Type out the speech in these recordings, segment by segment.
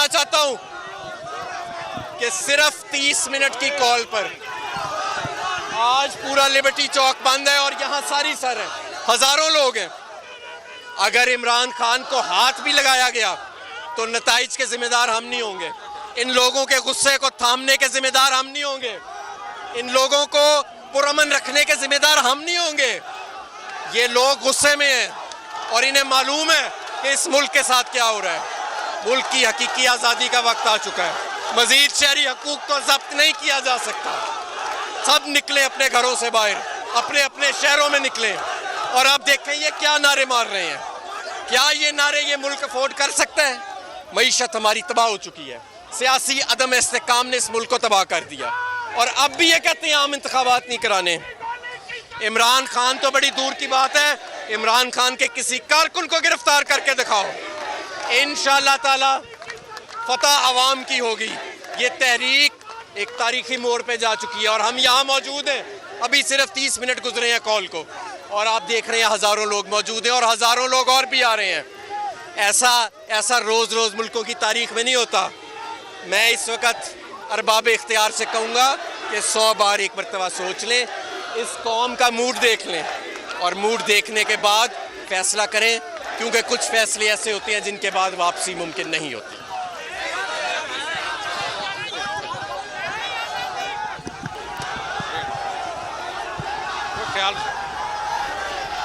चाहता हूं कि सिर्फ 30 मिनट की कॉल पर आज पूरा लिबर्टी चौक बंद है और यहां सारी सर है, हजारों लोग हैं। अगर इमरान खान को हाथ भी लगाया गया तो नताइज के जिम्मेदार हम नहीं होंगे। इन लोगों के गुस्से को थामने के जिम्मेदार हम नहीं होंगे। इन लोगों को पुरअमन रखने के जिम्मेदार हम नहीं होंगे। ये लोग गुस्से में हैं और इन्हें मालूम है कि इस मुल्क के साथ क्या हो रहा है। मुल्क की हकीकी आज़ादी का वक्त आ चुका है। मजीद शहरी हकूक को जब्त नहीं किया जा सकता। सब निकले अपने घरों से बाहर, अपने अपने शहरों में निकले और अब देखें ये क्या नारे मार रहे हैं। क्या ये नारे ये मुल्क अफोर्ड कर सकता है? मईशत हमारी तबाह हो चुकी है। सियासी अदम इस्तेकाम ने इस मुल्क को तबाह कर दिया और अब भी ये कहते हैं आम इंतखाबात नहीं कराने। इमरान खान तो बड़ी दूर की बात है, इमरान खान के किसी कारकुन को गिरफ्तार करके दिखाओ, इंशाअल्लाह ताला फतह अवाम की होगी। ये तहरीक एक तारीखी मोड़ पे जा चुकी है और हम यहाँ मौजूद हैं। अभी सिर्फ 30 मिनट गुजरे हैं कॉल को और आप देख रहे हैं हज़ारों लोग मौजूद हैं और हज़ारों लोग और भी आ रहे हैं। ऐसा रोज़ रोज़ मुल्कों की तारीख में नहीं होता। मैं इस वक्त अरबाब इख्तियार से कहूँगा कि 100 बार एक मरतबा सोच लें, इस कौम का मूड देख लें और मूड देखने के बाद फैसला करें, क्योंकि कुछ फैसले ऐसे होते हैं जिनके बाद वापसी मुमकिन नहीं होती।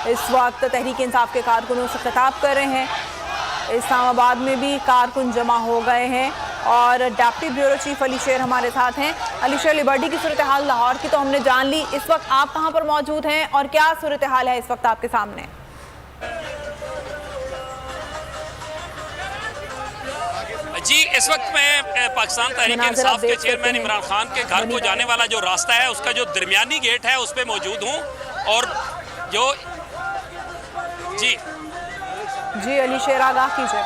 इस वक्त तहरीक इंसाफ के कारकुनों से खिताब कर रहे हैं। इस्लामाबाद में भी कारकुन जमा हो गए हैं और डिप्टी ब्यूरो चीफ अली शेर हमारे साथ हैं। अली शेर, लिबर्टी की सूरत हाल लाहौर की तो हमने जान ली, इस वक्त आप कहां पर मौजूद हैं और क्या सूरत हाल है इस वक्त आपके सामने? जी, इस वक्त मैं पाकिस्तान तहरीक इंसाफ के चेयरमैन इमरान खान के घर को जाने वाला जो रास्ता है उसका जो दरमियानी गेट है उस पर मौजूद हूँ और जो जी अली शेर आगाह कीजिए।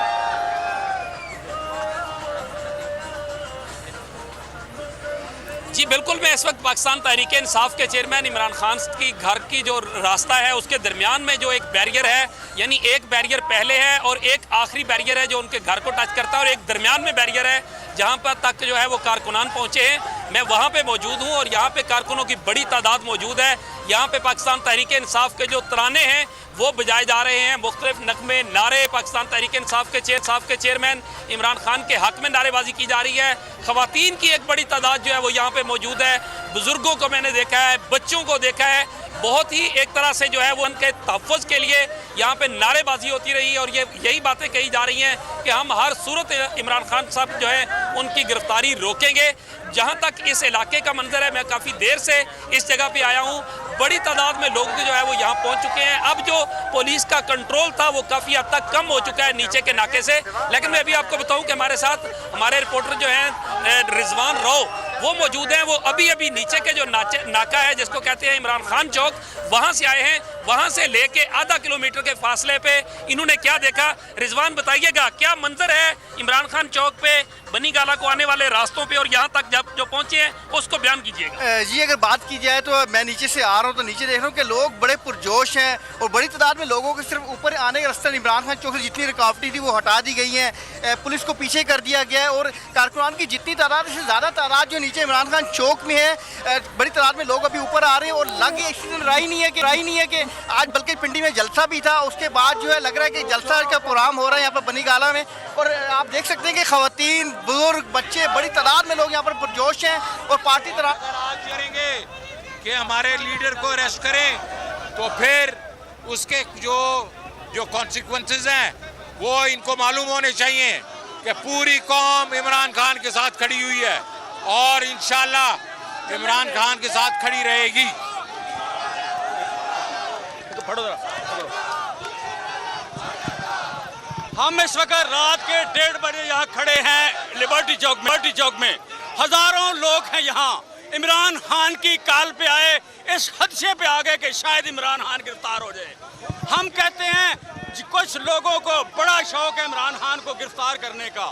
जी बिल्कुल, मैं इस वक्त पाकिस्तान तहरीक इंसाफ के चेयरमैन इमरान खान की घर की जो रास्ता है उसके दरमियान में जो एक बैरियर है, यानी एक बैरियर पहले है और एक आखिरी बैरियर है जो उनके घर को टच करता है और एक दरमियान में बैरियर है जहां पर तक जो है वो कारकुनान पहुंचे हैं। मैं वहां पे मौजूद हूं और यहां पे कारकुनों की बड़ी तादाद मौजूद है। यहां पे पाकिस्तान तहरीक इंसाफ के जो तराने हैं वो बजाए जा रहे हैं, मुख्तलिफ नगमे नारे पाकिस्तान तहरीक इंसाफ के चेयरमैन इमरान खान के हक में नारेबाजी की जा रही है। ख़वातीन की एक बड़ी तादाद जो है वो यहाँ पे मौजूद है। बुजुर्गों को मैंने देखा है, बच्चों को देखा है, बहुत ही एक तरह से जो है वो उनके तहफ़्फ़ुज़ के लिए यहाँ पे नारेबाजी होती रही है और यही बातें कही जा रही हैं कि हम हर सूरत इमरान खान साहब जो है उनकी गिरफ्तारी रोकेंगे। जहाँ तक इस इलाके का मंजर है, मैं काफ़ी देर से इस जगह पे आया हूँ, बड़ी तादाद में लोग जो है वो यहाँ पहुँच चुके हैं। अब जो पुलिस का कंट्रोल था वो काफ़ी हद तक कम हो चुका है नीचे के नाके से। लेकिन मैं अभी आपको बताऊँ कि हमारे साथ हमारे रिपोर्टर जो हैं रिजवान राव वो मौजूद हैं। वो अभी अभी नीचे के जो नाका है जिसको कहते हैं इमरान खान चौक, वहाँ से आए हैं। वहाँ से लेके आधा किलोमीटर के फासले पे इन्होंने क्या देखा, रिजवान बताइएगा क्या मंजर है इमरान खान चौक पे, बनी गाला को आने वाले रास्तों पे और यहाँ तक जब जो पहुँचे हैं उसको बयान कीजिएगा। जी अगर बात की जाए तो मैं नीचे से आ रहा हूँ तो नीचे देख रहा हूँ कि लोग बड़े पुरजोश हैं और बड़ी तादाद में लोगों के सिर्फ ऊपर आने का रास्ता इमरान खान चौक से जितनी रुकावटें थी वो हटा दी गई हैं, पुलिस को पीछे कर दिया गया है और कारकुनान की जितनी तादाद से ज़्यादा तादाद जो नीचे इमरान खान चौक में है, बड़ी तादाद में लोग अभी ऊपर आ रहे हैं और लग राही नहीं है कि आज बल्कि पिंडी में जलसा भी था, उसके बाद जो है लग रहा है कि जलसा का प्रोग्राम हो रहा है यहाँ पर बनी गाला में। और आप देख सकते हैं कि खवातीन, बुजुर्ग, बच्चे, बड़ी तादाद में लोग यहाँ पर पुरजोश हैं और पार्टी तरह करेंगे कि हमारे लीडर को अरेस्ट करें तो फिर उसके जो कॉन्सिक्वेंसेस हैं वो इनको मालूम होने चाहिए कि पूरी कौम इमरान खान के साथ खड़ी हुई है और इंशाल्लाह इमरान खान के साथ खड़ी रहेगी। हम इस वक्त रात के 1:30 बजे यहाँ खड़े हैं लिबर्टी चौक में हजारों लोग हैं यहाँ। इमरान खान की काल पे आए, इस खदशे पे आ गए कि शायद इमरान खान गिरफ्तार हो जाए। हम कहते हैं कुछ लोगों को बड़ा शौक है इमरान खान को गिरफ्तार करने का,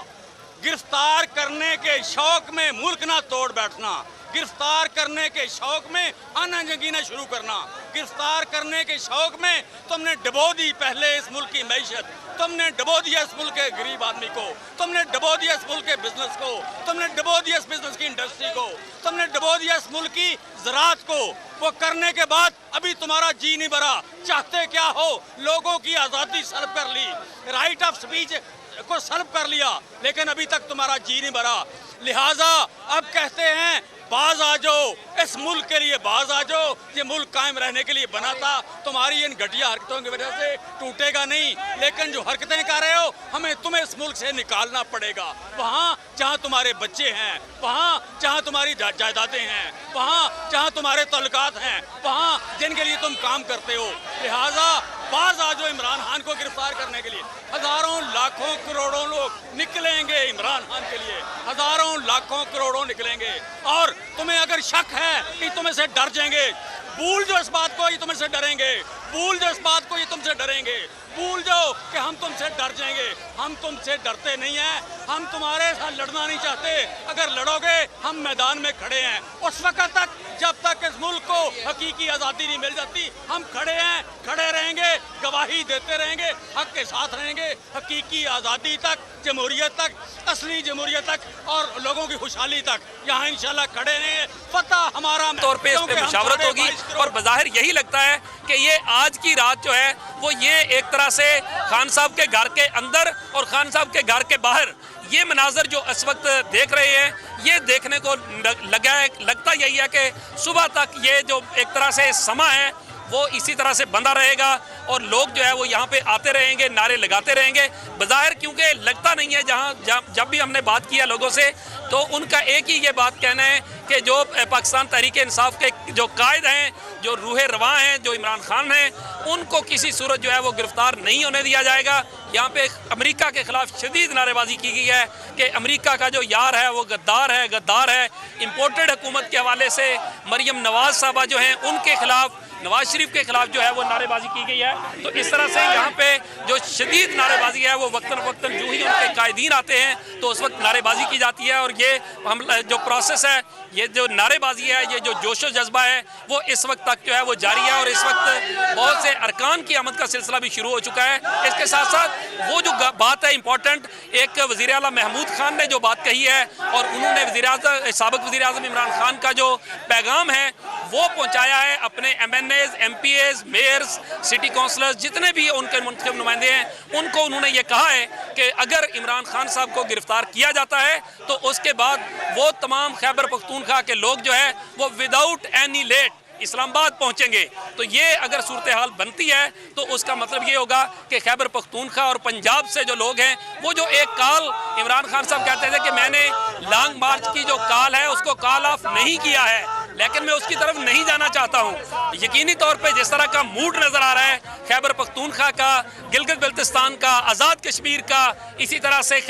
गिरफ्तार करने के शौक में मुल्क ना तोड़ बैठना, गिरफ्तार करने के शौक में आना जंगीना शुरू करना, गिरफ्तार करने के शौक में तुमने डबो दी पहले इस मुल्क की मैशत, तुमने डबो दिया इस मुल्क के गरीब आदमी को, तुमने डबो दिया इस मुल्क के बिजनेस को, तुमने डबो दिया इस बिजनेस की इंडस्ट्री को, तुमने डबो दिया इस मुल्क की ज़राअत को। वो करने के बाद अभी तुम्हारा जी नहीं भरा। चाहते क्या हो? लोगों की आज़ादी सल्ब कर ली, राइट ऑफ स्पीच को सल्ब कर लिया, लेकिन अभी तक तुम्हारा जी नहीं भरा। लिहाजा अब कहते हैं बाज आ जाओ, इस मुल्क के लिए बाज आ जाओ। ये मुल्क कायम रहने के लिए बना था, तुम्हारी इन घटिया हरकतों की वजह से टूटेगा नहीं, लेकिन जो हरकतें कर रहे हो हमें तुम्हें इस मुल्क से निकालना पड़ेगा। वहाँ जहाँ तुम्हारे बच्चे हैं, वहाँ जहाँ तुम्हारी जायदादें हैं, वहाँ जहाँ तुम्हारे तल्लुकात हैं, वहाँ जिनके लिए तुम काम करते हो। लिहाजा बाज आ जाओ इमरान खान को गिरफ्तार करने के लिए। हजारों लाखों करोड़ों लोग निकलेंगे इमरान खान के लिए, हजारों लाखों करोड़ों निकलेंगे। और तुम्हें अगर शक है कि तुम इसे डर जाएंगे, भूल जो इस बात को, ये तुम इससे डरेंगे, भूल जो इस बात को, ये तुमसे डरेंगे, भूल जाओ कि हम तुमसे डर जाएंगे। हम तुमसे डरते नहीं हैं, हम तुम्हारे साथ लड़ना नहीं चाहते। अगर लड़ोगे हम मैदान में खड़े हैं। उस वक्त तक जब तक इस मुल्क को हकीकी आज़ादी नहीं मिल जाती, हम खड़े हैं, खड़े रहेंगे, गवाही देते रहेंगे, हक के साथ रहेंगे, हकीकी आज़ादी तक, जमहूरियत तक, असली जमहूरियत तक और लोगों की खुशहाली तक यहाँ इंशाल्लाह खड़े रहेंगे। फतह हमारा तौर पे इस पे मुशावरत होगी। और बज़ाहिर यही लगता है कि ये आज की रात जो है वो ये एक तरह से खान साहब के घर के अंदर और खान साहब के घर के बाहर ये मनाजर जो इस वक्त देख रहे हैं, ये देखने को लगता यही है कि सुबह तक ये जो एक तरह से समा है वो इसी तरह से बंधा रहेगा और लोग जो है वो यहाँ पे आते रहेंगे, नारे लगाते रहेंगे। बज़ाहिर क्योंकि लगता नहीं है, जब भी हमने बात किया लोगों से तो उनका एक ही ये बात कहना है कि जो पाकिस्तान तहरीक इंसाफ के जो कायद हैं, जो रूह रवां हैं, जो इमरान खान हैं, उनको किसी सूरत जो है वो गिरफ्तार नहीं होने दिया जाएगा। यहाँ पे अमेरिका के खिलाफ शदीद नारेबाजी की गई है कि अमेरिका का जो यार है वो गद्दार है, गद्दार है। इम्पोर्टेड हुकूमत के हवाले से मरियम नवाज साहबा जो हैं उनके खिलाफ, नवाज शरीफ के खिलाफ जो है वो नारेबाजी की गई है। तो इस तरह से यहाँ पे जो शदीद नारेबाजी है वो वक्तन वक्तन जो ही उनके कायदीन आते हैं तो उस वक्त नारेबाजी की जाती है। और ये हम जो प्रोसेस है, ये जो नारेबाजी है, ये जो जोशो जज्बा है वो इस वक्त तक जो है वो जारी है। और इस वक्त बहुत से अरकान की आमद का सिलसिला भी शुरू हो चुका है। इसके साथ साथ वो जो बात है इंपॉर्टेंट, एक वज़ीर आला महमूद खान ने जो बात कही है और उन्होंने साबिक़ वज़ीर आज़म इमरान खान का जो पैगाम है वो पहुँचाया है अपने MNAs, MPAs, mayors, city councillors, जितने भी उनके मुंतखब नुमाइंदे हैं, उनको उन्होंने ये कहा है कि अगर इमरान खान साहब को गिरफ्तार किया जाता है तो उसके बाद वो तमाम खैबर पख्तूनख्वा के लोग जो है वो विदाउट एनी लेट इस्लामाबाद पहुंचेंगे। तो ये अगर सूरत हाल बनती है तो उसका मतलब ये होगा कि खैबर पख्तूनख्वा और पंजाब से जो लोग हैं वो जो एक कॉल इमरान खान साहब कहते थे कि मैंने लॉन्ग मार्च की जो कॉल है उसको कॉल ऑफ नहीं किया है, लेकिन मैं उसकी तरफ नहीं जाना चाहता हूँ। यकीनी तौर पे जिस तरह का मूड नज़र आ रहा है खैबर पख्तूनख्वा का, गिलगित बल्तिस्तान का, आज़ाद कश्मीर का, इसी तरह से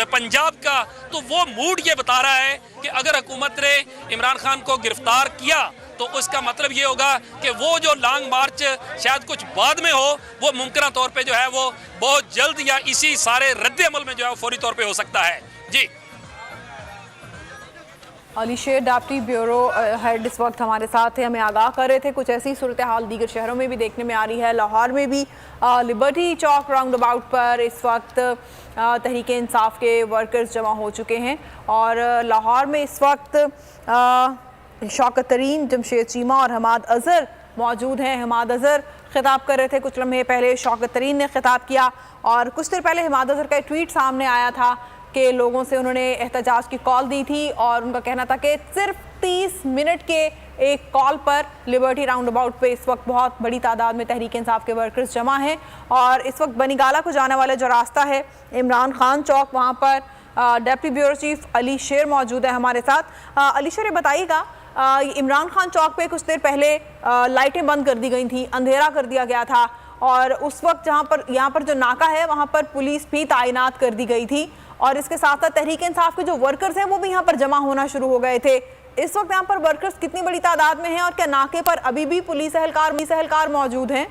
पंजाब का, तो वो मूड ये बता रहा है कि अगर हुकूमत ने इमरान खान को गिरफ्तार किया तो उसका मतलब ये होगा कि वो जो लॉन्ग मार्च शायद कुछ बाद में हो, वो मुमकिन तौर पे जो है वो बहुत जल्द या इसी सारे रद्द अमल में जो है वो फौरी तौर पे हो सकता है। जी, अली शेर डिप्टी ब्यूरो हेड इस वक्त हमारे साथ थे, हमें आगाह कर रहे थे। कुछ ऐसी सूरत हाल दीगर शहरों में भी देखने में आ रही है। लाहौर में भी लिबर्टी चौक राउंड अबाउट पर इस वक्त तहरीक इंसाफ के वर्कर्स जमा हो चुके हैं और लाहौर में इस वक्त शौकत तरीन, जमशेद चीमा और हमाद अज़हर मौजूद हैं। हमाद अज़हर खिताब कर रहे थे, कुछ लम्हे पहले शौकत तरीन ने खिताब किया और कुछ देर पहले हमाद अज़हर का एक ट्वीट सामने आया था कि लोगों से उन्होंने एहतजाज की कॉल दी थी और उनका कहना था कि सिर्फ 30 मिनट के एक कॉल पर लिबर्टी राउंड अबाउट पे इस वक्त बहुत बड़ी तादाद में तहरीक इंसाफ के वर्कर्स जमा हैं। और इस वक्त बनीगाला को जाने वाला जो रास्ता है इमरान खान चौक, वहाँ पर डिप्टी ब्यूरो चीफ अली शेर मौजूद है हमारे साथ। अली शेर, बताइएगा इमरान खान चौक पे कुछ देर पहले लाइटें बंद कर दी गई थी, अंधेरा कर दिया गया था और उस वक्त यहाँ पर जो नाका है वहाँ पर पुलिस भी तैनात कर दी गई थी और इसके साथ साथ तहरीक इंसाफ के जो वर्कर्स हैं वो भी यहाँ पर जमा होना शुरू हो गए थे। इस वक्त यहाँ पर वर्कर्स कितनी बड़ी तादाद में हैं और क्या नाके पर अभी भी पुलिस एहलकार मौजूद हैं?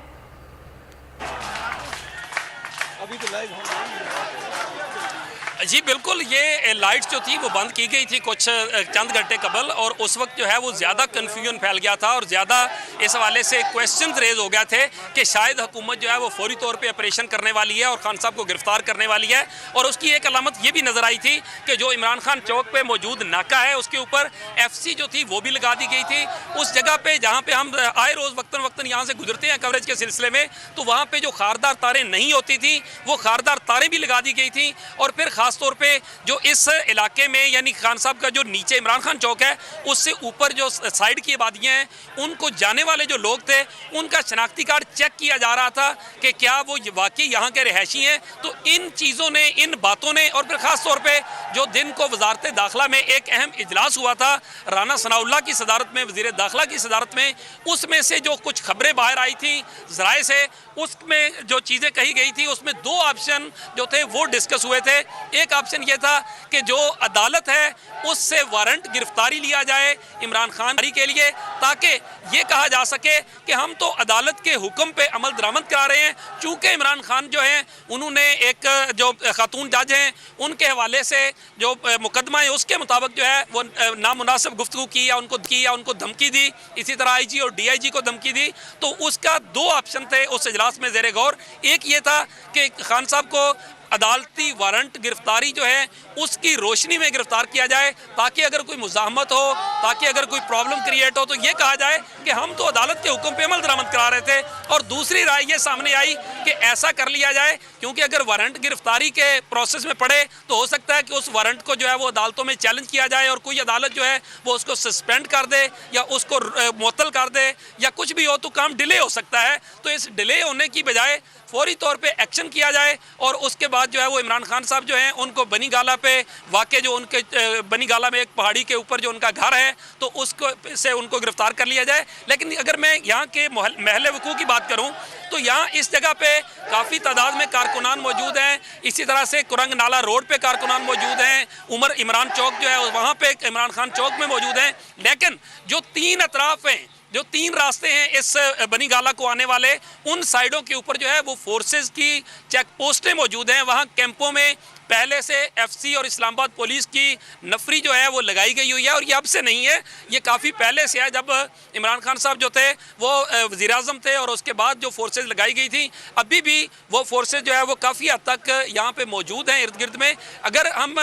जी बिल्कुल, ये लाइट्स जो थी वो बंद की गई थी कुछ चंद घंटे कबल, और उस वक्त जो है वो ज़्यादा कन्फ्यूजन फैल गया था और ज़्यादा इस हवाले से क्वेश्चन रेज हो गए थे कि शायद हुकूमत जो है वो फौरी तौर पे ऑपरेशन करने वाली है और खान साहब को गिरफ्तार करने वाली है। और उसकी एक अलामत ये भी नज़र आई थी कि जो इमरान खान चौक पे मौजूद नाका है उसके ऊपर FC जो थी वो भी लगा दी गई थी। उस जगह पे जहाँ पे हम आए रोज़ वक्तन वक्तन यहाँ से गुजरते हैं कवरेज के सिलसिले में, तो वहाँ पे जो खारदार तारें नहीं होती थी वो खारदार तारें भी लगा दी गई थी। और फिर ख़ास तौर पे जो इस इलाके में यानी खान साहब का जो नीचे इमरान खान चौक है उससे ऊपर जो साइड की आबादियाँ हैं उनको जाने वाले जो लोग थे उनका शनाख्ती कार्ड चेक किया जा रहा था कि क्या वो वाकई यहाँ के रहायशी हैं। तो इन चीज़ों ने, इन बातों ने, और फिर ख़ास तौर पे जो दिन को वजारत दाखिला में एक अहम इजलास हुआ था राना सनाउल्लाह की सदारत में, वज़ीर दाखिला की सदारत में, उसमें से जो कुछ खबरें बाहर आई थी ज़राए से, उसमें जो चीज़ें कही गई थी उसमें दो ऑप्शन जो थे वो डिस्कस हुए थे। एक ऑप्शन ये था कि जो अदालत है उससे वारंट गिरफ्तारी लिया जाए इमरान खान के लिए, ताकि ये कहा जा सके कि हम तो अदालत के हुक्म पे अमल दरामद करा रहे हैं। चूँकि इमरान खान जो है उन्होंने एक जो खातून जज हैं उनके हवाले से जो मुकदमा है उसके मुताबिक जो है वो नामुनासिब गुफ्तगू की या उनको धमकी दी, इसी तरह IG और DIG को धमकी दी। तो उसका दो ऑप्शन थे उस इजलास में ज़ेरे गौर। एक ये था कि खान साहब को अदालती वारंट गिरफ्तारी जो है उसकी रोशनी में गिरफ्तार किया जाए, ताकि अगर कोई मुज़ाहमत हो, ताकि अगर कोई प्रॉब्लम क्रिएट हो तो ये कहा जाए कि हम तो अदालत के हुक्म पे अमल दरामद करा रहे थे। और दूसरी राय ये सामने आई कि ऐसा कर लिया जाए, क्योंकि अगर वारंट गिरफ्तारी के प्रोसेस में पड़े तो हो सकता है कि उस वारंट को जो है वो अदालतों में चैलेंज किया जाए और कोई अदालत जो है वो उसको सस्पेंड कर दे या उसको मुअत्तल कर दे या कुछ भी हो, तो काम डिले हो सकता है। तो इस डिले होने की बजाय फौरी तौर पे एक्शन किया जाए और उसके बाद जो है वो इमरान खान साहब जो हैं उनको बनी गाला पे वाक़े जो उनके बनी गाला में एक पहाड़ी के ऊपर जो उनका घर है तो उसको से उनको गिरफ्तार कर लिया जाए। लेकिन अगर मैं यहाँ के महल वकूफ़ की बात करूँ तो यहाँ इस जगह पे काफ़ी तादाद में कारकुनान मौजूद हैं। इसी तरह से कुरंग नाला रोड पे कारकुनान मौजूद हैं। इमरान चौक जो है वहाँ पे इमरान खान चौक में मौजूद हैं। लेकिन जो तीन अतराफ़ हैं, जो तीन रास्ते हैं इस बनी गाला को आने वाले, उन साइडों के ऊपर जो है वो फोर्सेस की चेक पोस्टें मौजूद हैं। वहाँ कैंपों में पहले से FC और इस्लामाबाद पुलिस की नफरी जो है वो लगाई गई हुई है। और ये अब से नहीं है, ये काफ़ी पहले से है। जब इमरान खान साहब जो थे वो वज़ीर आज़म थे और उसके बाद जो फोर्सेस लगाई गई थी, अभी भी वो फोर्सेस जो है वो काफ़ी हद तक यहाँ पे मौजूद हैं इर्द गिर्द में। अगर हम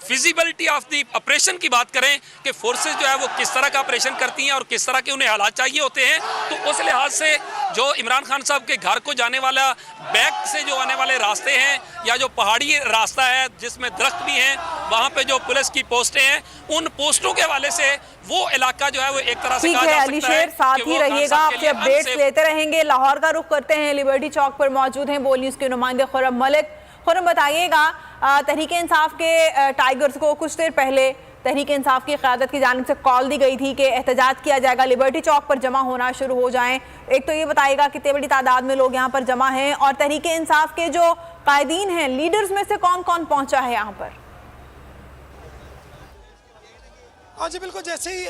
फिजिबिलिटी ऑफ दी ऑपरेशन की बात करें कि फोर्सेस जो है वो किस तरह का ऑपरेशन करती हैं और किस तरह के उन्हें हालात चाहिए होते हैं, तो उस लिहाज से जो इमरान खान साहब के घर को जाने वाला बैक से जो आने वाले रास्ते हैं या जो पहाड़ी रास्ता है जिसमें दरख्त भी हैं, वहाँ पे जो पुलिस की पोस्टें हैं, उन पोस्टों के हवाले से वो इलाका जो है वो एक तरह से कहा जा सकता है। साथ ही रहिएगा, आपसे अपडेट्स लेते रहेंगे। लाहौर का रुख करते हैं, लिबर्टी चौक पर मौजूद हैं बोल न्यूज़ के नुमाइंदे खुर्रम मलिक। खुर्रम, बताइएगा, तहरीक इंसाफ के टाइगर्स को कुछ देर पहले तहरीक इंसाफ की क़यादत की जानिब से कॉल दी गई थी कि एहतजाज किया जाएगा, लिबर्टी चौक पर जमा होना शुरू हो जाएं। एक तो ये बताइएगा कितनी बड़ी तादाद में लोग यहाँ पर जमा हैं और तहरीक इंसाफ के जो कायदीन हैं, लीडर्स में से कौन कौन पहुँचा है यहाँ पर? हाँ जी बिल्कुल, जैसे ही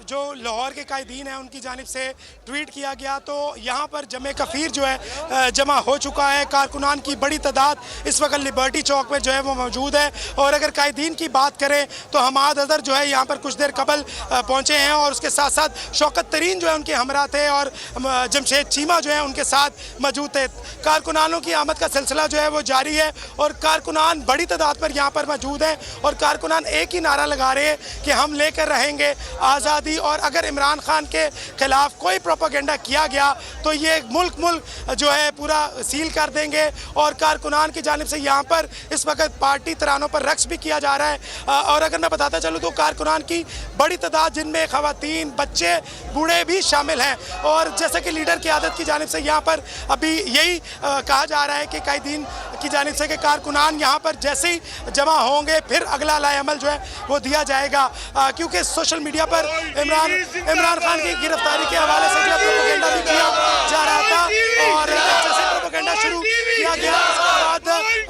जो लाहौर के कायदीन हैं उनकी जानिब से ट्वीट किया गया तो यहाँ पर जमे कफ़ीर जो है जमा हो चुका है। कारकुनान की बड़ी तादाद इस वक्त लिबर्टी चौक में जो है वो मौजूद है। और अगर कायदीन की बात करें तो हमाद अज़हर जो है यहाँ पर कुछ देर कबल पहुँचे हैं और उसके साथ साथ शौकत तरीन जो है उनके हमरा थे और जमशेद चीमा जो है उनके साथ मौजूद थे। कारकुनानों की आमद का सिलसिला जो है वो जारी है और कारकुनान बड़ी तादाद पर यहाँ पर मौजूद हैं और कारकुनान एक ही नारा लगा रहे हैं कि हम लेकर रहेंगे आज़ादी। और अगर इमरान खान के खिलाफ कोई प्रोपेगेंडा किया गया तो ये मुल्क जो है पूरा सील कर देंगे। और कारकुनान की जानिब से यहाँ पर इस वक्त पार्टी तरानों पर रक्स भी किया जा रहा है। और अगर मैं बताता चलूँ तो कारकुनान की बड़ी तादाद जिनमें ख़वातीन, बच्चे, बूढ़े भी शामिल हैं। और जैसे कि लीडर की आदत की जानिब से यहाँ पर अभी यही कहा जा रहा है कि कायदीन की जानिब से कि कारकुनान यहाँ पर जैसे ही जमा होंगे फिर अगला लाएअमल जो है वो दिया जाएगा। क्योंकि सोशल मीडिया पर इमरान खान की गिरफ्तारी के हवाले से जो प्रोपेगेंडा भी किया जा रहा था और जैसे प्रोपेगेंडा शुरू किया गया। उसके बाद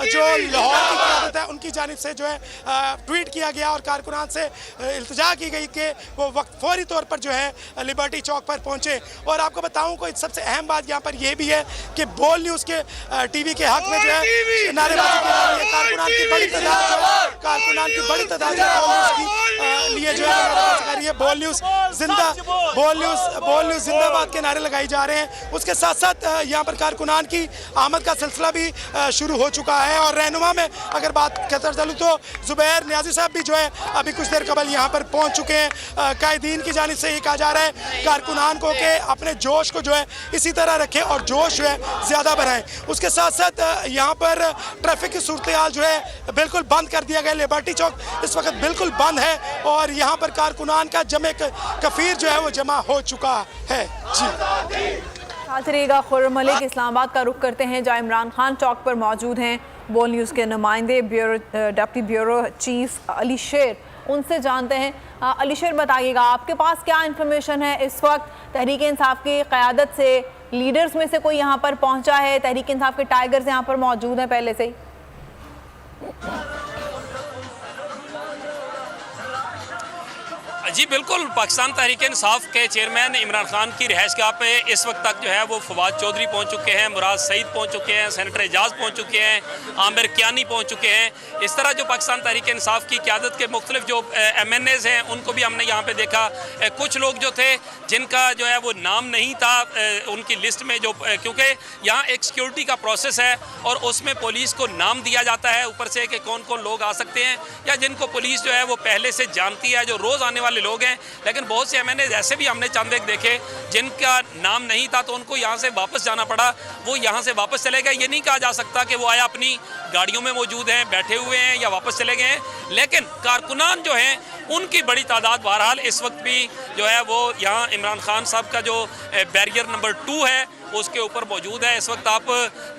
जो लाहौर की क़यादत है उनकी जानिब से जो है ट्वीट किया गया और कारकुनान से इल्तिजा की गई कि वो वक्त फौरी तौर पर जो है लिबर्टी चौक पर पहुंचे। और आपको बताऊं कोई सबसे अहम बात यहाँ पर यह भी है कि बोल न्यूज़ के टीवी के हक में जो है नारेबाजी की जा रही है। कारकुनान की बड़ी तादाद लिए जो है नारेबाजी कर रही है। बोल न्यूज़ जिंदाबाद के नारे लगाए जा रहे हैं। उसके साथ साथ यहाँ पर कारकुनान की आमद का सिलसिला भी शुरू हो चुका है। और रहनुमा में अगर बात करता चलूँ तो जुबैर नियाजी साहब भी जो है अभी कुछ देर कबल यहाँ पर पहुँच चुके हैं। कायदीन की जानिब से ये कहा जा रहा है कारकुनान को कि अपने जोश को जो है इसी तरह रखें और जोश जो है ज़्यादा बढ़ाएं। उसके साथ साथ यहाँ पर ट्रैफिक की सूरत हाल जो है बिल्कुल बंद कर दिया गया। लिबर्टी चौक इस वक्त बिल्कुल बंद है और यहाँ पर कारकुनान का जमे कफीर जो है वो जमा हो चुका है। जी साथ रहिएगा। खुर्रम मलिक इस्लामाबाद का रुख करते हैं जहाँ इमरान खान चौक पर मौजूद हैं बोल न्यूज़ के नुमाइंदे डिप्टी ब्यूरो चीफ अली शेर, उनसे जानते हैं। अली शेर बताइएगा आपके पास क्या इन्फॉर्मेशन है इस वक्त तहरीक इंसाफ की क़यादत से, लीडर्स में से कोई यहाँ पर पहुँचा है? तहरीक इंसाफ के टाइगर्स यहाँ पर मौजूद हैं पहले से ही? जी बिल्कुल, पाकिस्तान तहरीक इंसाफ के चेयरमैन इमरान खान की रिहाइशगाह पे इस वक्त तक जो है वो फवाद चौधरी पहुंच चुके हैं, मुराद सईद पहुंच चुके हैं, सेनेटर एजाज पहुंच चुके हैं, आमिर कियानी पहुंच चुके हैं। इस तरह जो पाकिस्तान तहरीक इंसाफ की क़यादत के मुख्तलिफ जो MNAs हैं उनको भी हमने यहाँ पे देखा। कुछ लोग जो थे जिनका जो है वो नाम नहीं था उनकी लिस्ट में, जो क्योंकि यहाँ एक सिक्योरिटी का प्रोसेस है और उसमें पुलिस को नाम दिया जाता है ऊपर से कि कौन कौन लोग आ सकते हैं या जिनको पुलिस जो है वो पहले से जानती है, जो रोज़ आने वाले लोग हैं। लेकिन बहुत से MNAs ऐसे भी हमने चंद एक देखे जिनका नाम नहीं था तो उनको यहाँ से वापस जाना पड़ा, वो यहाँ से वापस चले गए। ये नहीं कहा जा सकता कि वो आया अपनी गाड़ियों में मौजूद हैं, बैठे हुए हैं या वापस चले गए हैं। लेकिन कारकुनान जो हैं उनकी बड़ी तादाद बहरहाल इस वक्त भी जो है वो यहाँ इमरान खान साहब का जो बैरियर नंबर 2 है उसके ऊपर मौजूद है। इस वक्त आप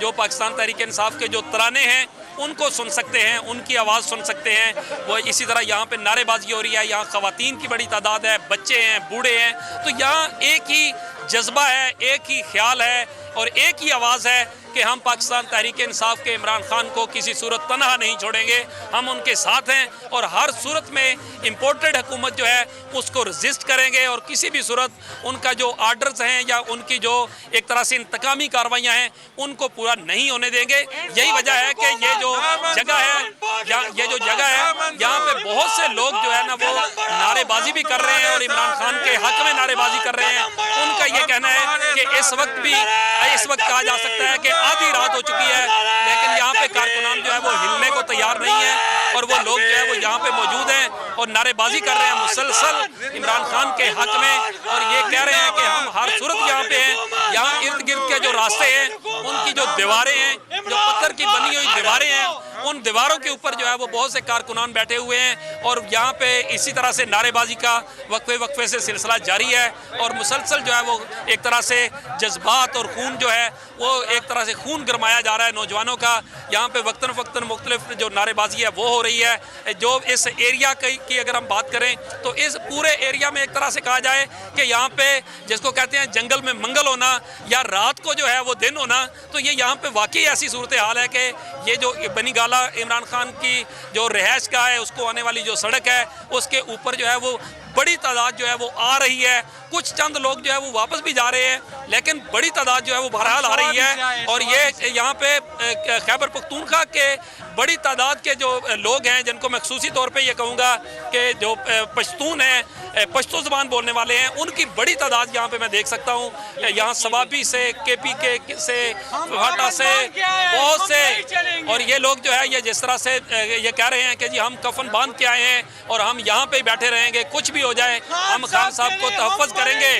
जो पाकिस्तान तहरीक इंसाफ के जो तराने हैं उनको सुन सकते हैं, उनकी आवाज़ सुन सकते हैं। वो इसी तरह यहाँ पे नारेबाजी हो रही है, यहाँ ख़वातीन की बड़ी तादाद है, बच्चे हैं, बूढ़े हैं। तो यहाँ एक ही जज्बा है, एक ही ख्याल है और एक ही आवाज़ है कि हम पाकिस्तान तहरीक इंसाफ के इमरान खान को किसी सूरत तनहा नहीं छोड़ेंगे, हम उनके साथ हैं और हर सूरत में इम्पोर्टेड हुकूमत जो है उसको रजिस्ट करेंगे और किसी भी सूरत उनका जो आर्डर्स हैं या उनकी जो एक तरह से इंतकामी कार्रवाइयाँ हैं उनको पूरा नहीं होने देंगे। यही वजह है कि ये जो जगह है यहाँ पे बहुत से लोग जो है ना वो नारेबाजी भी कर रहे हैं और इमरान खान के हक में नारेबाजी कर रहे हैं। उनका ये कहना है कि इस वक्त कहा जा सकता है कि आधी रात हो चुकी है लेकिन यहाँ पे कारकुनान जो है वो हिलने को तैयार नहीं है और वो लोग जो है वो यहाँ पे मौजूद हैं और नारेबाजी कर रहे हैं मुसलसल इमरान खान के हक में और ये कह रहे हैं कि हम हर सूरत यहाँ पे हैं। यहाँ इर्द गिर्द के जो रास्ते हैं उनकी जो दीवारें हैं, जो पत्थर की बनी हुई दीवारें हैं, उन दीवारों के ऊपर जो है वो बहुत से कारकुनान बैठे हुए हैं और यहाँ पे इसी तरह से नारेबाजी का वक्फे से सिलसिला जारी है और मुसलसल जो है वो एक तरह से जज्बात और खून जो है वो एक तरह से खून गरमाया जा रहा है नौजवानों का। यहाँ पे वक्तन मुख्तलिफ जो नारेबाजी है वो हो रही है। जो इस एरिया की अगर हम बात करें तो इस पूरे एरिया में एक तरह से कहा जाए कि यहाँ पे जिसको कहते हैं जंगल में मंगल होना या रात को जो है वो दिन होना, तो ये यहाँ पे वाकई ऐसी सूरत हाल है कि ये जो बनी गाला इमरान खान की जो रिहाइश का है उसको आने वाली जो सड़क है उसके ऊपर जो है वो बड़ी तादाद जो है वो आ रही है। कुछ चंद लोग जो है वो वापस भी जा रहे हैं लेकिन बड़ी तादाद जो है वो बहरहाल आ रही है। और ये यहाँ पे खैबर पख्तूनख्वा के बड़ी तादाद के जो लोग हैं जिनको मैं खसूसी तौर पे ये कहूँगा कि जो पश्तून हैं, पश्तो ज़बान बोलने वाले हैं, उनकी बड़ी तादाद यहाँ पे मैं देख सकता हूँ। यहाँ सवाबी से, KPK से, फाटा से, बहुत से, और ये लोग जो है ये जिस तरह से ये कह रहे हैं कि जी हम कफन बांध के आए हैं और हम यहाँ पे बैठे रहेंगे, कुछ भी हो जाए हम खान साहब को तहफ़्फ़ुज़ करेंगे।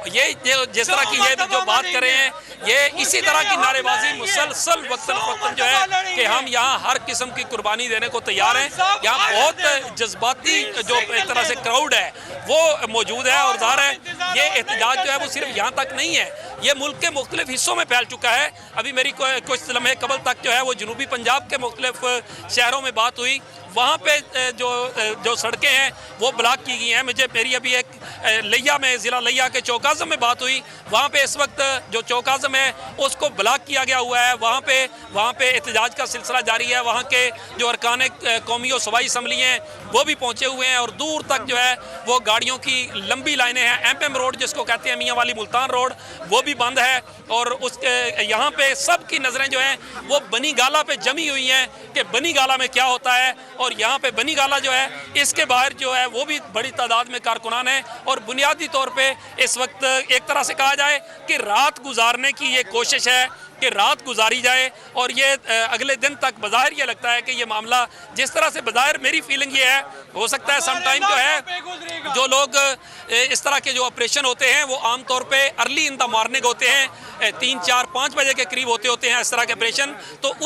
ये जिस तरह की ये जो बात कर रहे हैं ये इसी तरह की नारेबाजी मुसलसल वक्तन जो है कि हम यहाँ हर किस्म की कुर्बानी देने को तैयार हैं। यहाँ बहुत जज्बाती जो एक तरह से क्राउड है वो मौजूद है और ज़ाहिर है ये एहतजाज जो है वो सिर्फ यहाँ तक नहीं है, ये मुल्क के मुख्तलिफ हिस्सों में फैल चुका है। अभी मेरी कुछ लम्हे कबल तक जो है वो जनूबी पंजाब के मुख्तलिफ शहरों में बात हुई, वहाँ पे जो सड़कें हैं वो ब्लॉक की गई हैं। मेरी अभी एक लिया में, ज़िला लिया के चौक आज़म में बात हुई, वहाँ पे इस वक्त जो चौक आज़म है उसको ब्लॉक किया गया हुआ है। वहाँ पे एहतजाज का सिलसिला जारी है। वहाँ के जो अरकान कौमी और सूबाई असम्बली हैं वो भी पहुँचे हुए हैं और दूर तक जो है वो गाड़ियों की लंबी लाइनें हैं। एमपीएम रोड जिसको कहते हैं, मियाँ वाली मुल्तान रोड, वो भी बंद है। और उसके यहाँ पे सबकी नज़रें जो हैं वो बनी गाला पे जमी हुई हैं कि बनी गाला में क्या होता है। और यहाँ पे बनी गाला जो है इसके बाहर जो है वो भी बड़ी तादाद में कारकुनान हैं और बुनियादी तौर पे इस वक्त एक तरह से कहा जाए कि रात गुजारने की ये कोशिश है कि रात गुजारी जाए। और ये अगले दिन तक बज़ाहिर ये लगता है कि ये मामला जिस तरह से बज़ाहिर मेरी फीलिंग ये है, हो सकता है समटाइम जो है जो लोग इस तरह के जो ऑपरेशन होते हैं वो आमतौर पे अर्ली इन द मॉर्निंग होते हैं, 3, 4, 5 बजे के करीब होते हैं इस तरह के ऑपरेशन। तो उस